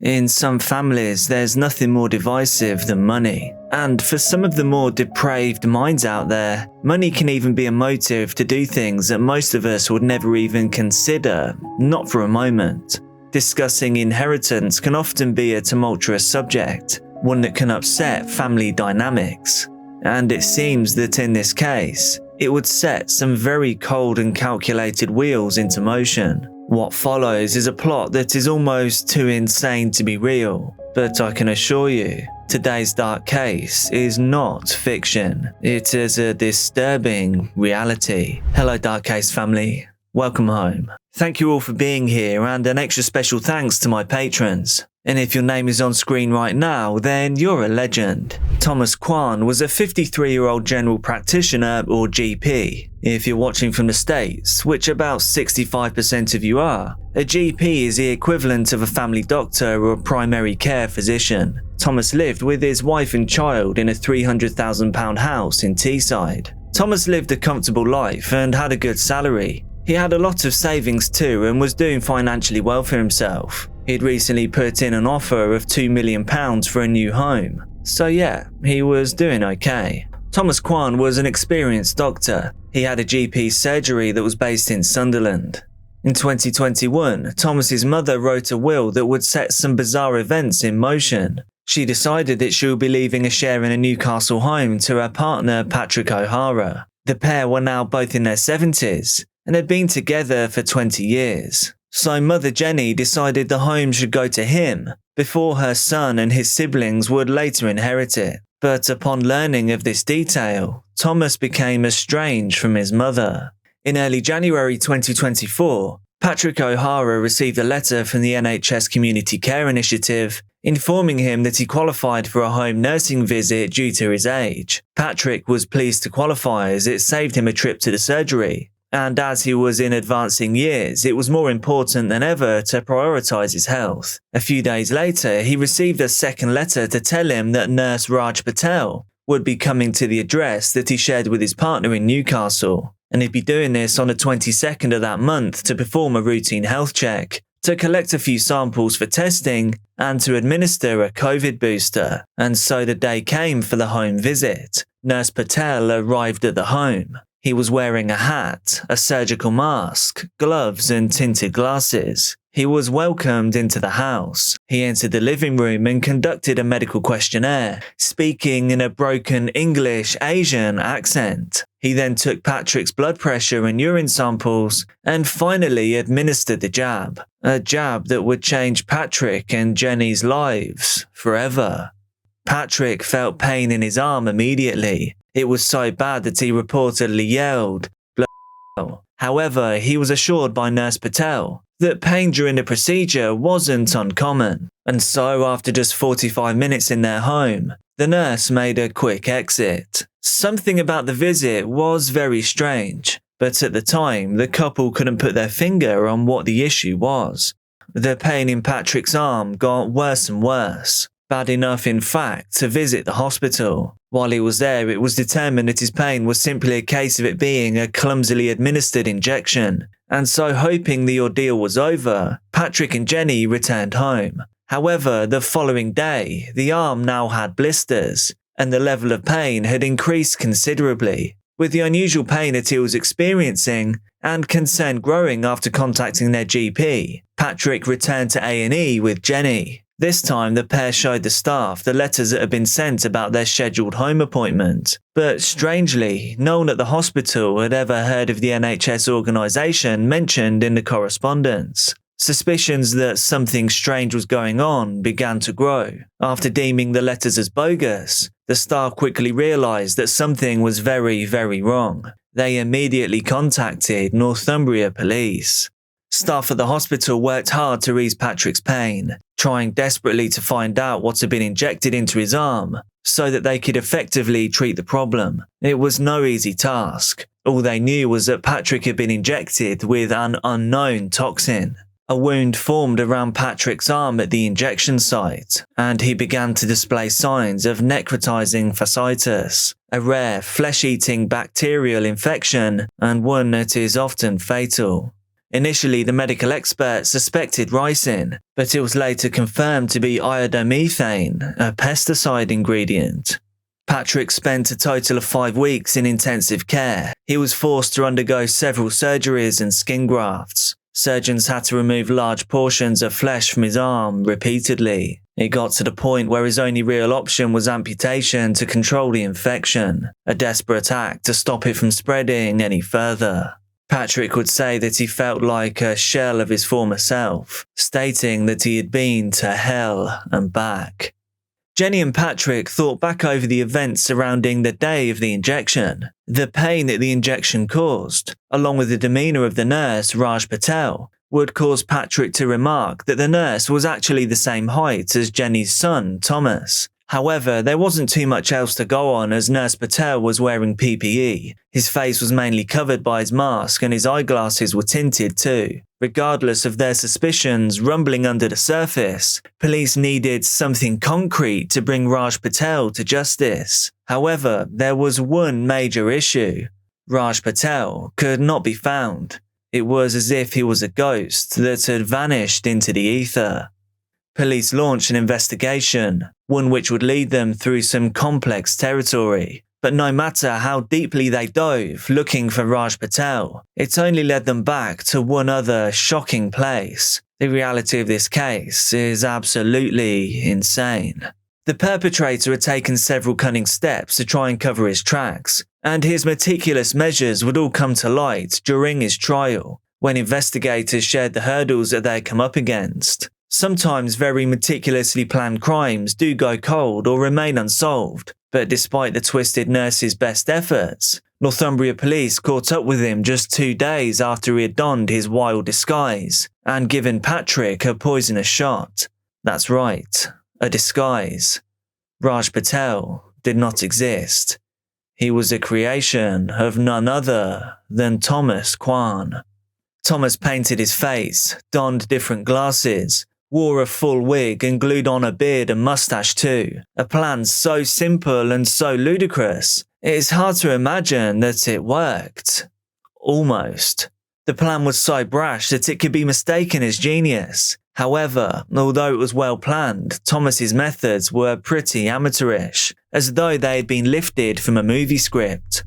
In some families, there's nothing more divisive than money. And for some of the more depraved minds out there, money can even be a motive to do things that most of us would never even consider, not for a moment. Discussing inheritance can often be a tumultuous subject, one that can upset family dynamics. And it seems that in this case, it would set some very cold and calculated wheels into motion. What follows is a plot that is almost too insane to be real, but I can assure you, today's dark case is not fiction. It is a disturbing reality. Hello Dark Case family, welcome home. Thank you all for being here, and an extra special thanks to my patrons. And if your name is on screen right now, then you're a legend. Thomas Kwan was a 53-year-old general practitioner, or GP. If you're watching from the States, which about 65% of you are, a GP is the equivalent of a family doctor or primary care physician. Thomas lived with his wife and child in a £300,000 house in Teesside. Thomas lived a comfortable life and had a good salary. He had a lot of savings too and was doing financially well for himself. He'd recently put in an offer of £2 million for a new home. So yeah, he was doing okay. Thomas Kwan was an experienced doctor. He had a GP surgery that was based in Sunderland. In 2021, Thomas's mother wrote a will that would set some bizarre events in motion. She decided that she would be leaving a share in a Newcastle home to her partner Patrick O'Hara. The pair were now both in their 70s and had been together for 20 years. So Mother Jenny decided the home should go to him before her son and his siblings would later inherit it. But upon learning of this detail, Thomas became estranged from his mother. In early January 2024, Patrick O'Hara received a letter from the NHS Community Care Initiative informing him that he qualified for a home nursing visit due to his age. Patrick was pleased to qualify as it saved him a trip to the surgery. And as he was in advancing years, it was more important than ever to prioritise his health. A few days later, he received a second letter to tell him that nurse Raj Patel would be coming to the address that he shared with his partner in Newcastle, and he'd be doing this on the 22nd of that month to perform a routine health check, to collect a few samples for testing, and to administer a COVID booster. And so the day came for the home visit. Nurse Patel arrived at the home. He was wearing a hat, a surgical mask, gloves and tinted glasses. He was welcomed into the house. He entered the living room and conducted a medical questionnaire, speaking in a broken English Asian accent. He then took Patrick's blood pressure and urine samples and finally administered the jab. A jab that would change Patrick and Jenny's lives forever. Patrick felt pain in his arm immediately. It was so bad that he reportedly yelled, "Bloody." However, he was assured by Nurse Patel that pain during the procedure wasn't uncommon. And so after just 45 minutes in their home, the nurse made a quick exit. Something about the visit was very strange, but at the time, the couple couldn't put their finger on what the issue was. The pain in Patrick's arm got worse and worse. Bad enough, in fact, to visit the hospital. While he was there, it was determined that his pain was simply a case of it being a clumsily administered injection. And so, hoping the ordeal was over, Patrick and Jenny returned home. However, the following day, the arm now had blisters, and the level of pain had increased considerably. With the unusual pain that he was experiencing, and concern growing after contacting their GP, Patrick returned to A&E with Jenny. This time, the pair showed the staff the letters that had been sent about their scheduled home appointment. But strangely, no one at the hospital had ever heard of the NHS organisation mentioned in the correspondence. Suspicions that something strange was going on began to grow. After deeming the letters as bogus, the staff quickly realised that something was very, very wrong. They immediately contacted Northumbria Police. Staff at the hospital worked hard to ease Patrick's pain, trying desperately to find out what had been injected into his arm so that they could effectively treat the problem. It was no easy task. All they knew was that Patrick had been injected with an unknown toxin. A wound formed around Patrick's arm at the injection site, and he began to display signs of necrotizing fasciitis, a rare flesh-eating bacterial infection and one that is often fatal. Initially, the medical experts suspected ricin, but it was later confirmed to be iodomethane, a pesticide ingredient. Patrick spent a total of 5 weeks in intensive care. He was forced to undergo several surgeries and skin grafts. Surgeons had to remove large portions of flesh from his arm repeatedly. It got to the point where his only real option was amputation to control the infection, a desperate act to stop it from spreading any further. Patrick would say that he felt like a shell of his former self, stating that he had been to hell and back. Jenny and Patrick thought back over the events surrounding the day of the injection, the pain that the injection caused, along with the demeanour of the nurse, Raj Patel, would cause Patrick to remark that the nurse was actually the same height as Jenny's son, Thomas. However, there wasn't too much else to go on as Nurse Patel was wearing PPE. His face was mainly covered by his mask and his eyeglasses were tinted too. Regardless of their suspicions rumbling under the surface, police needed something concrete to bring Raj Patel to justice. However, there was one major issue. Raj Patel could not be found. It was as if he was a ghost that had vanished into the ether. Police launched an investigation, one which would lead them through some complex territory. But no matter how deeply they dove looking for Raj Patel, it only led them back to one other shocking place. The reality of this case is absolutely insane. The perpetrator had taken several cunning steps to try and cover his tracks, and his meticulous measures would all come to light during his trial, when investigators shared the hurdles that they had come up against. Sometimes very meticulously planned crimes do go cold or remain unsolved, but despite the twisted nurse's best efforts, Northumbria police caught up with him just 2 days after he had donned his wild disguise and given Patrick a poisonous shot. That's right, a disguise. Raj Patel did not exist. He was a creation of none other than Thomas Kwan. Thomas painted his face, donned different glasses, wore a full wig and glued on a beard and mustache too. A plan so simple and so ludicrous, it is hard to imagine that it worked. Almost. The plan was so brash that it could be mistaken as genius. However, although it was well planned, Thomas's methods were pretty amateurish, as though they had been lifted from a movie script.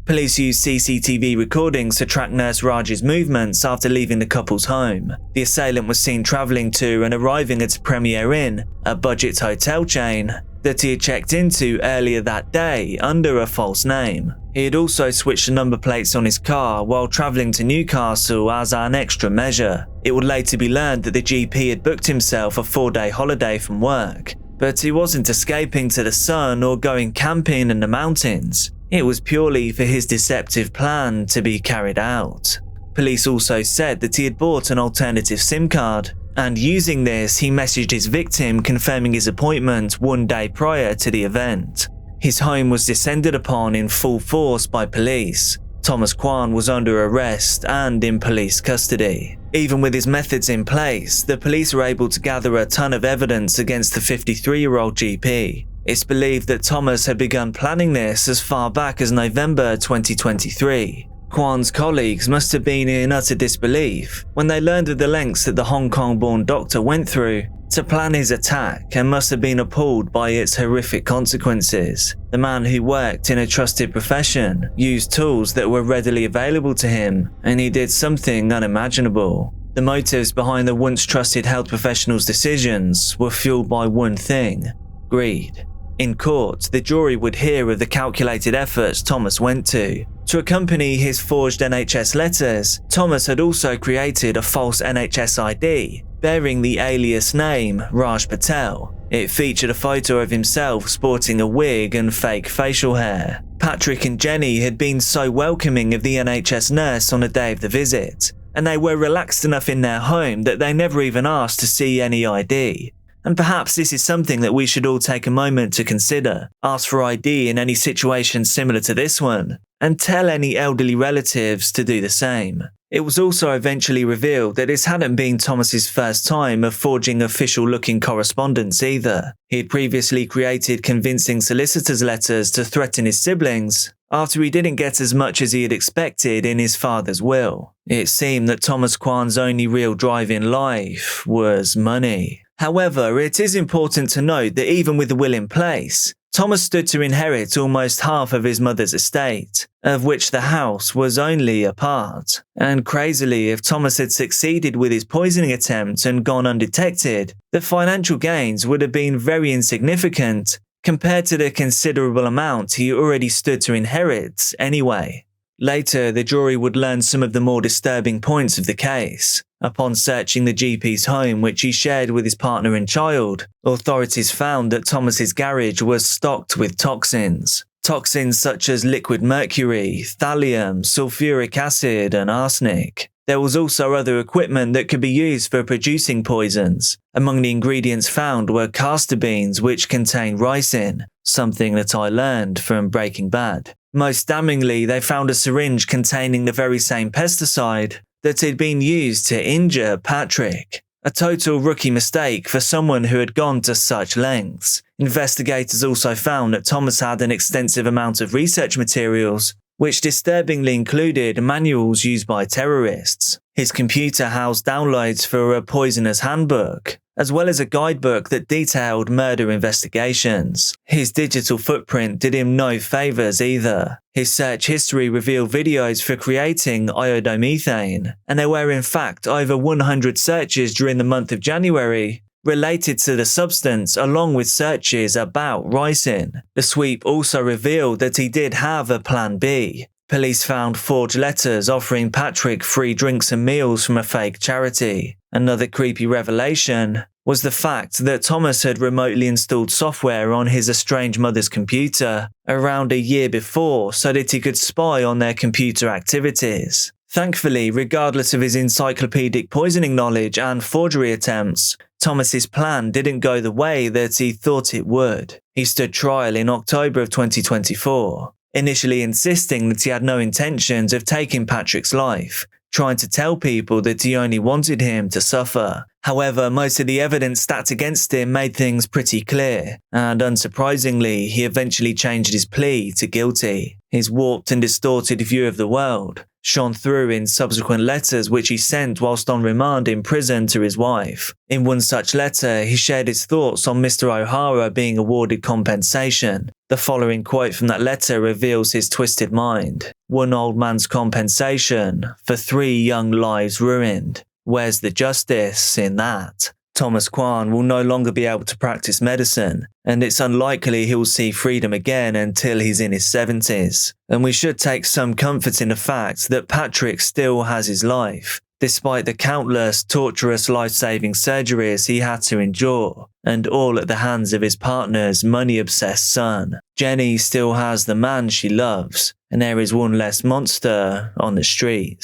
Police used CCTV recordings to track Nurse Raj's movements after leaving the couple's home. The assailant was seen travelling to and arriving at a Premier Inn, a budget hotel chain, that he had checked into earlier that day under a false name. He had also switched the number plates on his car while travelling to Newcastle as an extra measure. It would later be learned that the GP had booked himself a 4-day holiday from work, but he wasn't escaping to the sun or going camping in the mountains. It was purely for his deceptive plan to be carried out. Police also said that he had bought an alternative SIM card, and using this he messaged his victim confirming his appointment 1 day prior to the event. His home was descended upon in full force by police. Thomas Kwan was under arrest and in police custody. Even with his methods in place, the police were able to gather a ton of evidence against the 53-year-old GP. It's believed that Thomas had begun planning this as far back as November 2023. Kwan's colleagues must have been in utter disbelief when they learned of the lengths that the Hong Kong-born doctor went through to plan his attack, and must have been appalled by its horrific consequences. The man who worked in a trusted profession used tools that were readily available to him, and he did something unimaginable. The motives behind the once trusted health professional's decisions were fueled by one thing: greed. In court, the jury would hear of the calculated efforts Thomas went to. To accompany his forged NHS letters, Thomas had also created a false NHS ID, bearing the alias name Raj Patel. It featured a photo of himself sporting a wig and fake facial hair. Patrick and Jenny had been so welcoming of the NHS nurse on the day of the visit, and they were relaxed enough in their home that they never even asked to see any ID. And perhaps this is something that we should all take a moment to consider. Ask for ID in any situation similar to this one, and tell any elderly relatives to do the same. It was also eventually revealed that this hadn't been Thomas's first time of forging official-looking correspondence either. He had previously created convincing solicitor's letters to threaten his siblings, after he didn't get as much as he had expected in his father's will. It seemed that Thomas Kwan's only real drive in life was money. However, it is important to note that even with the will in place, Thomas stood to inherit almost half of his mother's estate, of which the house was only a part. And crazily, if Thomas had succeeded with his poisoning attempt and gone undetected, the financial gains would have been very insignificant compared to the considerable amount he already stood to inherit anyway. Later, the jury would learn some of the more disturbing points of the case. Upon searching the GP's home, which he shared with his partner and child, authorities found that Thomas's garage was stocked with toxins. Toxins such as liquid mercury, thallium, sulfuric acid, and arsenic. There was also other equipment that could be used for producing poisons. Among the ingredients found were castor beans which contain ricin, something that I learned from Breaking Bad. Most damningly, they found a syringe containing the very same pesticide that had been used to injure Patrick. A total rookie mistake for someone who had gone to such lengths. Investigators also found that Thomas had an extensive amount of research materials, which disturbingly included manuals used by terrorists. His computer housed downloads for a poisoner's handbook, as well as a guidebook that detailed murder investigations. His digital footprint did him no favors either. His search history revealed videos for creating iodomethane, and there were in fact over 100 searches during the month of January related to the substance, along with searches about ricin. The sweep also revealed that he did have a plan B. Police found forged letters offering Patrick free drinks and meals from a fake charity. Another creepy revelation was the fact that Thomas had remotely installed software on his estranged mother's computer around a year before so that he could spy on their computer activities. Thankfully, regardless of his encyclopedic poisoning knowledge and forgery attempts, Thomas's plan didn't go the way that he thought it would. He stood trial in October of 2024, initially insisting that he had no intentions of taking Patrick's life, trying to tell people that he only wanted him to suffer. However, most of the evidence stacked against him made things pretty clear, and unsurprisingly, he eventually changed his plea to guilty. His warped and distorted view of the world shone through in subsequent letters which he sent whilst on remand in prison to his wife. In one such letter, he shared his thoughts on Mr. O'Hara being awarded compensation. The following quote from that letter reveals his twisted mind. "One old man's compensation for 3 young lives ruined. Where's the justice in that?" Thomas Kwan will no longer be able to practice medicine, and it's unlikely he will see freedom again until he's in his 70s. And we should take some comfort in the fact that Patrick still has his life, despite the countless torturous life-saving surgeries he had to endure, and all at the hands of his partner's money-obsessed son. Jenny still has the man she loves, and there is one less monster on the streets.